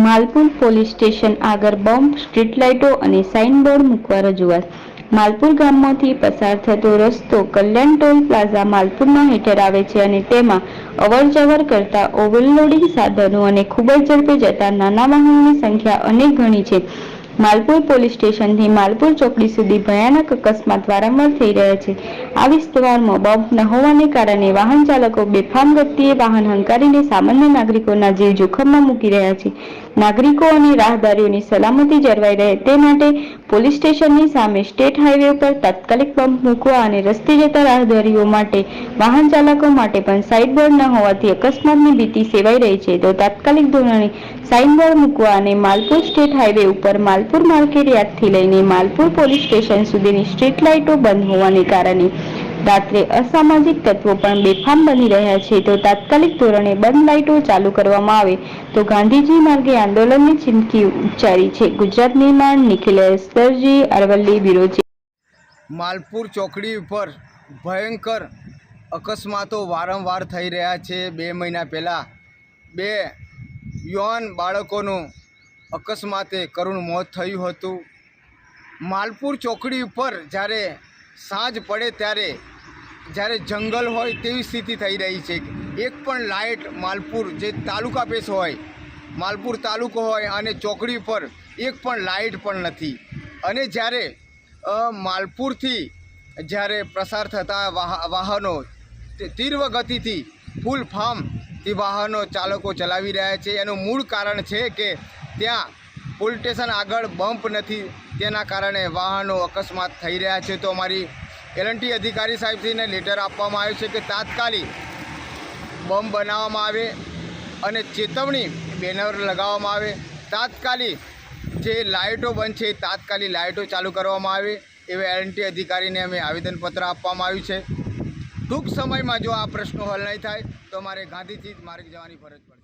Malpur police station આગળ bomb, street લાઇટો અને સાઇનબોર્ડ મૂકવા રજૂઆત. માલપુર ગામમાંથી પસાર થતો રસ્તો કલ્યાણ ટોલ પ્લાઝા માલપુરના હેઠળ આવે છે અને તેમાં અવરજવર કરતા ઓવરલોડિંગ સાધનો અને ખૂબ જ ઝડપે જતા નાના વાહનોની સંખ્યા અનેક ગણી છે. માલપુર પોલીસ સ્ટેશનથી માલપુર ચોકડી સુધી ભયાનક અકસ્માત વારંવાર થઈ રહ્યા છે. આ વિસ્તારમાં બોમ્બ ન હોવાને કારણે વાહન ચાલકો બેફામ ગતિએ વાહન હંકારીને સામાન્ય નાગરિકોના જીવ જોખમમાં મૂકી રહ્યા છે. નાગરિકો અને રાહદારીઓની સલામતી જળવાઈ રહે તે માટે પોલીસ સ્ટેશનની સામે સ્ટેટ હાઈવે પર તાત્કાલિક બોમ્બ મૂકવા અને રસ્તે જતા રાહદારીઓ માટે વાહન ચાલકો માટે પણ સાઇનબોર્ડ ન હોવાથી અકસ્માતની ભીતિ સેવાઈ રહી છે. તો તાત્કાલિક ધોરણે સાઇનબોર્ડ મૂકવા અને માલપુર સ્ટેટ હાઈવે ઉપર માલપુર માર્કેટ યાર્ડથી લઈને માલપુર પોલીસ સ્ટેશન સુધીની સ્ટ્રીટ લાઇટો બંધ હોવાને કારણે રાત્રે અસામાજિક તત્વો પણ બેફામ બની રહ્યા છે. તો તાત્કાલિક ધોરણે બંધ લાઇટો ચાલુ કરવામાં આવે તો ગાંધીજી માર્ગે આંદોલનની ચીમકી ઉચ્ચારી છે. ગુજરાત નિર્માણ નિખિલેશ દરજી, અરવલ્લી બ્યુરો ચીફ. માલપુર ચોકડી ઉપર ભયંકર અકસ્માતો વારંવાર થઈ રહ્યા છે. 2 મહિના પહેલાં 2 યુવાન બાળકોનું અકસ્માતે કરુણ મોત થયું હતું. માલપુર ચોકડી ઉપર જ્યારે સાંજ પડે ત્યારે જંગલ હોય તેવી સ્થિતિ થઈ રહી છે. એક પણ લાઇટ માલપુર જે તાલુકા પેશ હોય, માલપુર તાલુકો હોય અને ચોકડી પર એક પણ લાઇટ પણ નથી. અને જ્યારે માલપુરથી જ્યારે પ્રસાર થતા વાહનો તીવ્ર ગતિથી ફૂલ ફાર્મથી વાહનો ચાલકો ચલાવી રહ્યા છે. એનું મૂળ કારણ છે કે ત્યાં પોલીસ સ્ટેશન આગળ બમ્પ નથી, તેના કારણે વાહનો અકસ્માત થઈ રહ્યા છે. તો અમારી L&T અધિકારી સાહેબશ્રીને લેટર આપવામાં આવ્યું છે કે તાત્કાલિક બોમ્બ બનાવવામાં આવે અને ચેતવણી બેનર લગાવવામાં આવે. તાત્કાલિક જે લાઇટો બંધ છે તાત્કાલિક લાઇટો ચાલુ કરવામાં આવે એવા L&T અધિકારીને અમે આવેદનપત્ર આપવામાં આવ્યું છે. ટૂંક સમયમાં જો આ પ્રશ્નો હલ નહીં થાય તો અમારે ગાંધીજી માર્ગ જવાની ફરજ પડશે.